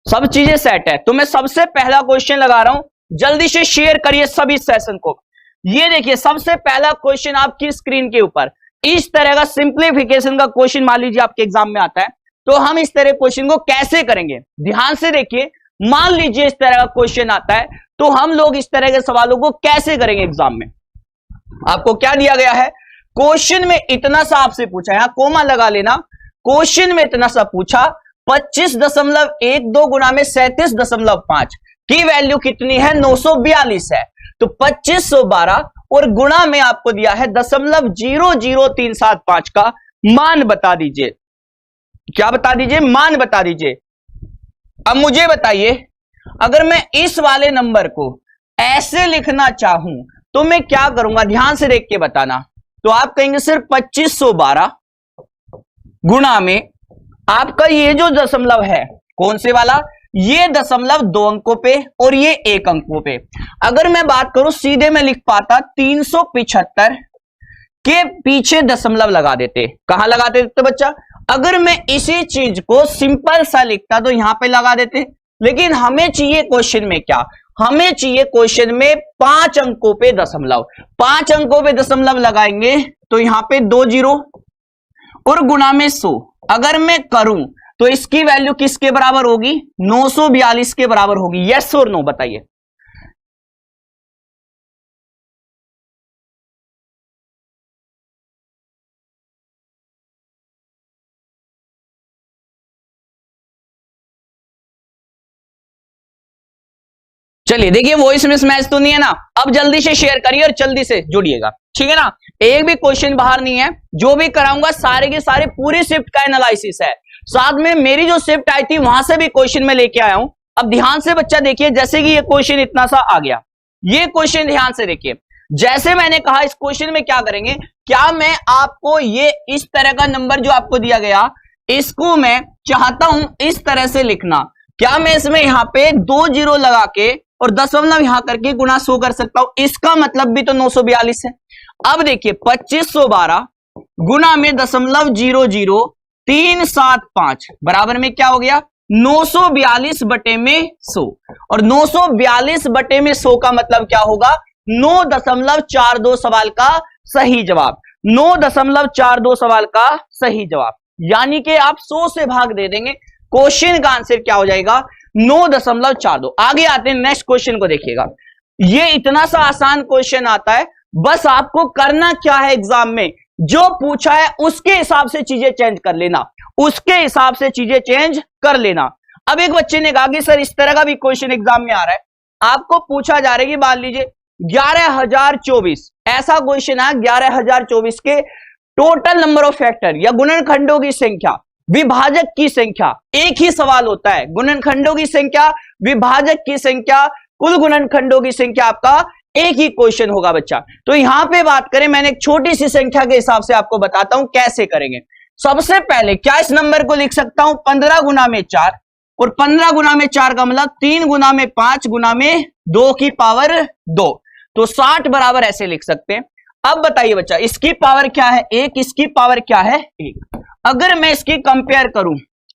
सब चीजें सेट है। तो मैं सबसे पहला क्वेश्चन लगा रहा हूं, जल्दी से शेयर करिए सभी सेशन को। ये देखिए सबसे पहला क्वेश्चन आपकी स्क्रीन के ऊपर, इस तरह का सिंप्लीफिकेशन का क्वेश्चन मान लीजिए आपके एग्जाम में आता है, तो हम इस तरह क्वेश्चन को कैसे करेंगे, ध्यान से देखिए। मान लीजिए इस तरह का क्वेश्चन आता है, तो हम लोग इस तरह के सवालों को कैसे करेंगे एग्जाम में। आपको क्या दिया गया है, क्वेश्चन में इतना सा आपसे पूछा, यहां कोमा लगा लेना, क्वेश्चन में इतना सा पूछा 25.12 गुना में 37.5 की वैल्यू कितनी है, 942 है। तो 2512 और गुणा में आपको दिया है 0.00375 का मान बता दीजिए। क्या बता दीजिए, मान बता दीजिए। अब मुझे बताइए, अगर मैं इस वाले नंबर को ऐसे लिखना चाहूं तो मैं क्या करूंगा, ध्यान से देख के बताना। तो आप कहेंगे सिर्फ 2512 गुणा में आपका ये जो दशमलव है, कौन से वाला, ये दशमलव 2 अंकों पे और ये 1 अंकों पे। अगर मैं बात करूं सीधे मैं लिख पाता 375 के पीछे दशमलव लगा देते। कहां लगा देते बच्चा, अगर मैं इसी चीज को सिंपल सा लिखता तो यहां पे लगा देते, लेकिन हमें चाहिए क्वेश्चन में क्या, हमें चाहिए क्वेश्चन में 5 अंकों पे दशमलव। 5 अंकों पे दशमलव लगाएंगे तो यहां पे 2 जीरो और गुणा में 100 अगर मैं करूं तो इसकी वैल्यू किसके बराबर होगी, 942 के बराबर होगी। यस और नो बताइए। चलिए देखिए वॉइस मिसमैच तो नहीं है ना। अब जल्दी से शेयर करिए और जल्दी से जुड़िएगा, ठीक है ना। एक भी क्वेश्चन बाहर नहीं है, जो भी कराऊंगा सारे के सारे पूरी शिफ्ट का एनालिसिस है। साथ में मेरी जो शिफ्ट आई थी वहां से भी क्वेश्चन में लेके आया हूं। अब ध्यान से बच्चा देखिए, जैसे कि ये क्वेश्चन इतना सा आ गया, ये क्वेश्चन ध्यान से देखिए। जैसे मैंने कहा इस क्वेश्चन में क्या करेंगे, क्या मैं आपको ये इस तरह का नंबर जो आपको दिया गया, इसको मैं चाहता हूं इस तरह से लिखना। क्या मैं इसमें यहां पे 2 जीरो लगा के और दशमलव यहां करके गुणा 100 कर सकता हूं, इसका मतलब भी तो 942 है। अब देखिए 2512 गुणा में 0.00375 बराबर में क्या हो गया, 942 बटे में 100। और 942 बटे में 100 का मतलब क्या होगा, 9.42 सवाल का सही जवाब। 9.42 सवाल का सही जवाब, यानी कि आप 100 से भाग दे देंगे, क्वेश्चन का आंसर क्या हो जाएगा, 9.42। आगे आते हैं नेक्स्ट क्वेश्चन को देखिएगा। ये इतना सा आसान क्वेश्चन आता है, बस आपको करना क्या है एग्जाम में, जो पूछा है उसके हिसाब से चीजें चेंज कर लेना, उसके हिसाब से चीजें चेंज कर लेना। अब एक बच्चे ने कहा कि सर इस तरह का भी क्वेश्चन एग्जाम में आ रहा है, आपको पूछा जा रहा है कि मान लीजिए 11024 ऐसा क्वेश्चन है, 11024 के टोटल नंबर ऑफ फैक्टर या गुणनखंडों की संख्या, विभाजक की संख्या, एक ही सवाल होता है, गुणनखंडों की संख्या, विभाजक की संख्या, कुल गुणनखंडों की संख्या, आपका एक ही क्वेश्चन होगा बच्चा। तो यहां पे बात करें, मैंने एक छोटी सी संख्या के हिसाब से आपको बताता हूं कैसे करेंगे। सबसे पहले क्या इस नंबर को लिख सकता हूं, 15 गुना में 4, और 15 गुना में 4 का मतलब 3 गुना में 5 गुना में 2 की पावर 2, तो 60 बराबर ऐसे लिख सकते हैं। अब बताइए बच्चा, इसकी पावर क्या है 1, इसकी पावर क्या है 1। अगर मैं इसकी कंपेयर करूं,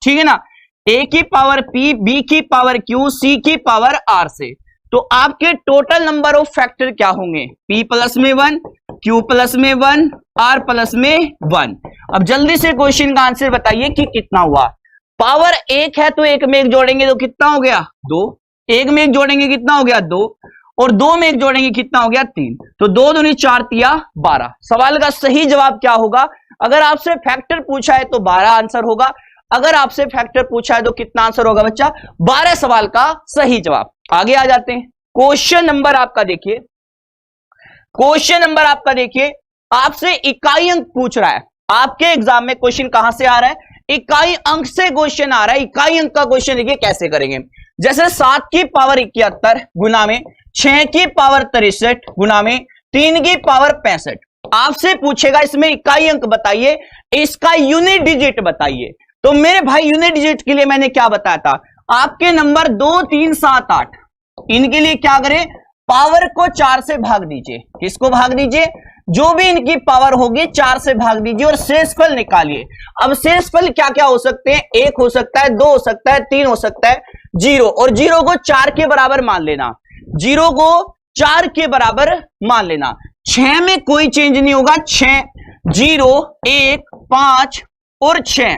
ठीक है ना, a की पावर p, b की पावर q, c की पावर r से, तो आपके टोटल नंबर ऑफ फैक्टर क्या होंगे, p प्लस में 1, q प्लस में 1, r प्लस में 1। अब जल्दी से क्वेश्चन का आंसर बताइए कि कितना हुआ। पावर 1 है तो 1 में 1 जोड़ेंगे तो कितना हो गया 2, 1 में 1 जोड़ेंगे कितना हो गया 2, और 2 में 1 जोड़ेंगे कितना हो गया 3, तो 2 दूनी 4 तिया 12। सवाल का सही जवाब क्या होगा, अगर आपसे फैक्टर पूछा है तो 12 आंसर होगा, अगर आपसे फैक्टर पूछा है तो कितना आंसर होगा बच्चा, 12 सवाल का सही जवाब। आगे आ जाते हैं, क्वेश्चन नंबर आपका देखिए, क्वेश्चन नंबर आपका देखिए, आपसे इकाई अंक पूछ रहा है। आपके एग्जाम में क्वेश्चन कहां से आ रहा है, इकाई अंक से क्वेश्चन आ रहा है। इकाई अंक का क्वेश्चन देखिए कैसे करेंगे, जैसे 7 की पावर 71 गुना में 6 की पावर 63 गुना में 3 की पावर 65। आपसे पूछेगा इसमें इकाई अंक बताइए, इसका यूनिट डिजिट बताइए। तो मेरे भाई यूनिट डिजिट के लिए मैंने क्या बताया था, आपके नंबर 2 3 7 8, इनके लिए क्या करें, पावर को 4 से भाग दीजिए। किसको भाग दीजिए, जो भी इनकी पावर होगी 4 से भाग दीजिए और शेषफल निकालिए। अब शेषफल क्या क्या हो सकते हैं, 1 हो सकता है, 2 हो सकता है, 3 हो सकता है। जीरो, और जीरो को 4 के बराबर मान लेना, जीरो को 4 के बराबर मान लेना। 6 में कोई चेंज नहीं होगा, 6 0 1 5 और 6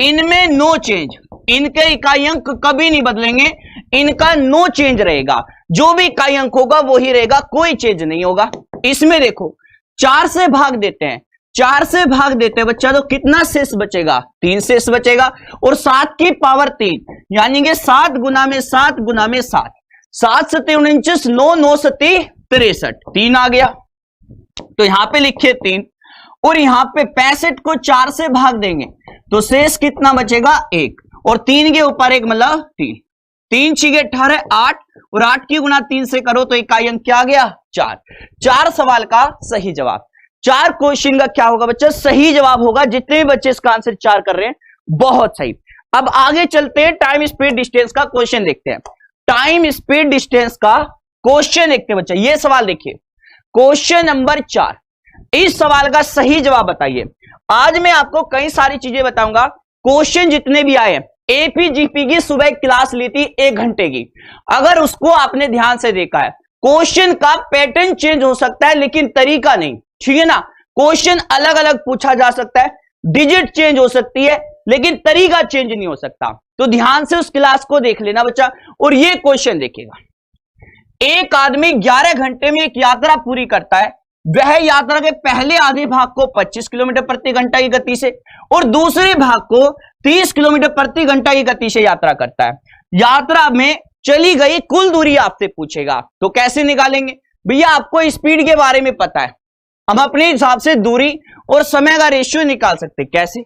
इनमें नो चेंज, इनके इकाई अंक कभी नहीं बदलेंगे, इनका नो चेंज रहेगा, जो भी इकाई अंक होगा वो ही रहेगा, कोई चेंज नहीं होगा। इसमें देखो 4 से भाग देते हैं, 4 से भाग देते हैं बच्चा, तो कितना शेष बचेगा, 3 शेष बचेगा, और 7 की पावर 3 यानी कि 7 गुना में 7 गुना में 7, 7 सत्ते 49, 9 9 सत्ते 63, 3 आ गया, तो यहां पे लिखिए 3, और यहां पे 65 को 4 से भाग देंगे तो शेष कितना बचेगा 1, और 3 के ऊपर 1 मतलब 3, 3 6 18 8, और 8 की गुना 3 से करो तो इकाई अंक क्या आ गया 4। 4 सवाल का सही जवाब, 4 क्वेश्चन का क्या होगा बच्चा, सही जवाब होगा। जितने भी बच्चे इसका आंसर 4 कर रहे हैं बहुत सही। अब आगे चलते हैं, टाइम स्पीड डिस्टेंस का क्वेश्चन देखते हैं। टाइम स्पीड डिस्टेंस का क्वेश्चन देखते हैं बच्चा, ये सवाल देखिए, क्वेश्चन नंबर 4। इस सवाल का सही जवाब बताइए। आज मैं आपको कई सारी चीजें बताऊंगा, क्वेश्चन जितने भी आए, एपीजीपी की सुबह क्लास ली थी 1 घंटे की, अगर उसको आपने ध्यान से देखा है, क्वेश्चन का पैटर्न चेंज हो सकता है लेकिन तरीका नहीं, ठीक है ना। क्वेश्चन अलग अलग पूछा जा सकता है, डिजिट चेंज हो सकती है लेकिन तरीका चेंज नहीं हो सकता, तो ध्यान से उस क्लास को देख लेना बच्चा। और ये क्वेश्चन देखिएगा, एक आदमी 11 घंटे में एक यात्रा पूरी करता है, वह यात्रा के पहले आधे भाग को 25 किलोमीटर प्रति घंटा की गति से और दूसरे भाग को 30 किलोमीटर प्रति घंटा की गति से यात्रा करता है। यात्रा में चली गई कुल दूरी आपसे पूछेगा, तो कैसे निकालेंगे भैया, आपको स्पीड के बारे में पता है, हम अपने हिसाब से दूरी और समय का रेशियो निकाल सकते हैं। कैसे,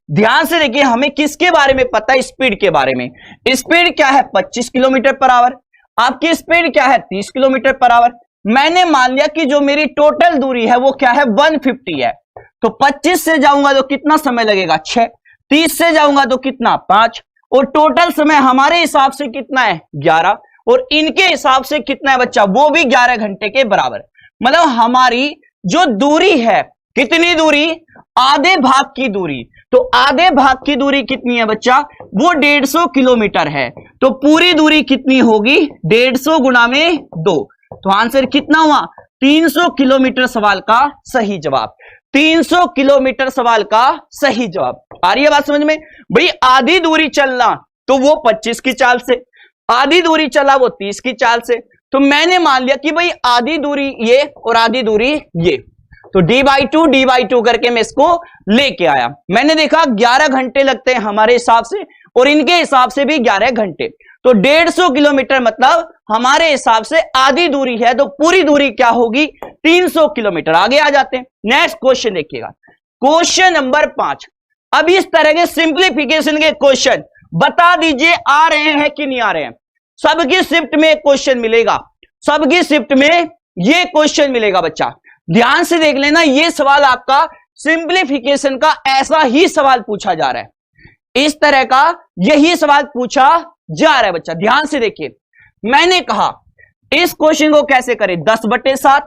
ध्यान से देखिए, हमें किसके बारे में पता है, स्पीड के बारे में। स्पीड क्या है 25 किलोमीटर पर आवर, आपकी स्पीड क्या है 30 किलोमीटर पर आवर। मैंने मान लिया कि जो मेरी टोटल दूरी है वो क्या है 150 है, तो 25 से जाऊंगा तो कितना समय लगेगा 6, 30 से जाऊंगा तो कितना 5, और टोटल समय हमारे हिसाब से कितना है 11, और इनके हिसाब से कितना है बच्चा, वो भी 11 घंटे के बराबर। मतलब हमारी जो दूरी है, कितनी दूरी, आधे भाग की दूरी, तो आधे भाग की दूरी कितनी है बच्चा, वो 150 किलोमीटर है, तो पूरी दूरी कितनी होगी 150 गुना में 2, तो आंसर कितना हुआ 300 किलोमीटर सवाल का सही जवाब। 300 किलोमीटर सवाल का सही जवाब। आ रही है बात समझ में भाई, आधी दूरी चलना तो वो 25 की चाल से, आधी दूरी चला वो 30 की चाल से, तो मैंने मान लिया कि भाई आधी दूरी ये और आधी दूरी ये, तो d/2 करके मैं इसको लेके आया। मैंने देखा 11 घंटे लगते हैं हमारे हिसाब से और इनके हिसाब से भी 11 घंटे, तो 150 किलोमीटर मतलब हमारे हिसाब से आधी दूरी है, तो पूरी दूरी क्या होगी 300 किलोमीटर। आगे आ जाते हैं, नेक्स्ट क्वेश्चन देखिएगा, क्वेश्चन नंबर 5। अब इस तरह के सिंप्लीफिकेशन के क्वेश्चन बता दीजिए आ रहे हैं कि नहीं आ रहे हैं। सबकी शिफ्ट में एक क्वेश्चन मिलेगा, सबकी शिफ्ट में ये क्वेश्चन मिलेगा बच्चा, ध्यान से देख लेना। ये सवाल आपका सिंप्लीफिकेशन का ऐसा ही सवाल पूछा जा रहा है, इस तरह का यही सवाल पूछा जा रहा है बच्चा, ध्यान से देखिए। मैंने कहा इस क्वेश्चन को कैसे करें 10/7,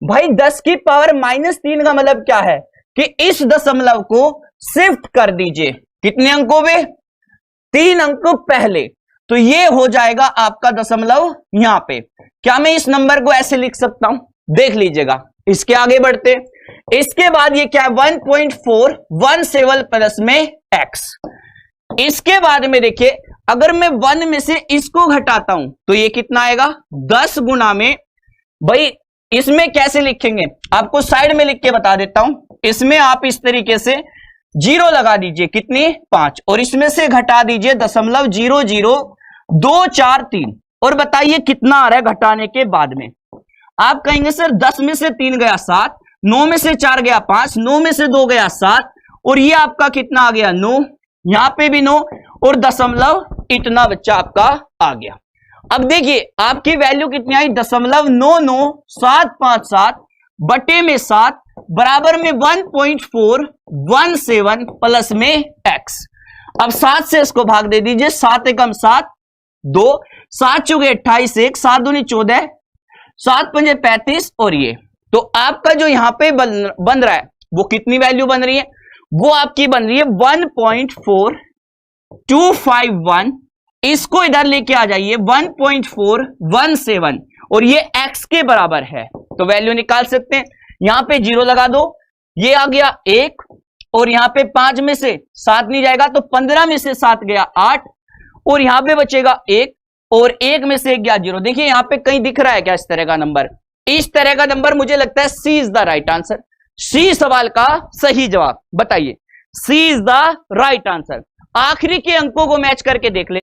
भाई 10 की पावर -3 का मतलब क्या है कि इस दशमलव को शिफ्ट कर दीजिए, कितने अंकों में 3 अंक पहले, तो ये हो जाएगा आपका दशमलव यहां पे। क्या मैं इस नंबर को ऐसे लिख सकता हूं, देख लीजिएगा। इसके आगे बढ़ते, इसके बाद ये क्या है 1.417 प्लस में x। इसके बाद में देखिए अगर मैं 1 में से इसको घटाता हूं तो ये कितना आएगा 10 गुना में, भाई इसमें कैसे लिखेंगे आपको साइड में लिख के बता देता हूं। इसमें आप इस तरीके से 0 लगा दीजिए, कितनी 5, और इसमें से घटा दीजिए 0.00243, और बताइए कितना आ रहा है घटाने के बाद में। आप कहेंगे सर 10 में से 3 गया 7, 9 में से 4 गया 5, 9 में से 2 गया 7, और ये आपका कितना आ गया 9, यहां पे भी 9, और दशमलव इतना बच्चा आपका आ गया। अब देखिए आपकी वैल्यू कितनी आई 0.99757 बटे में 7 बराबर में 1.417 प्लस में x। अब 7 से इसको भाग दे दीजिए, 7 एकम 7, 2, 7 चौके 28, 1, 7 दूनी 14, 7 पंजे 35, और ये तो आपका जो यहां पे बन रहा है वो कितनी वैल्यू बन रही है, वो आपकी बन रही है 1.4251 इसको इधर लेके आ जाइए 1.417 और ये x के बराबर है तो वैल्यू निकाल सकते हैं। यहां पे 0 लगा दो, ये आ गया 1 और यहां पे 5 में से 7 नहीं जाएगा तो 15 में से 7 गया 8 और यहां पे बचेगा 1 और 1 में से 1 गया 0। देखिए यहां पे कहीं दिख रहा है क्या इस तरह का नंबर? इस तरह का नंबर मुझे लगता है सी इज द राइट आंसर। सी सवाल का सही जवाब बताइए, सी इज द राइट आंसर। आखिरी के अंकों को मैच करके देख ले।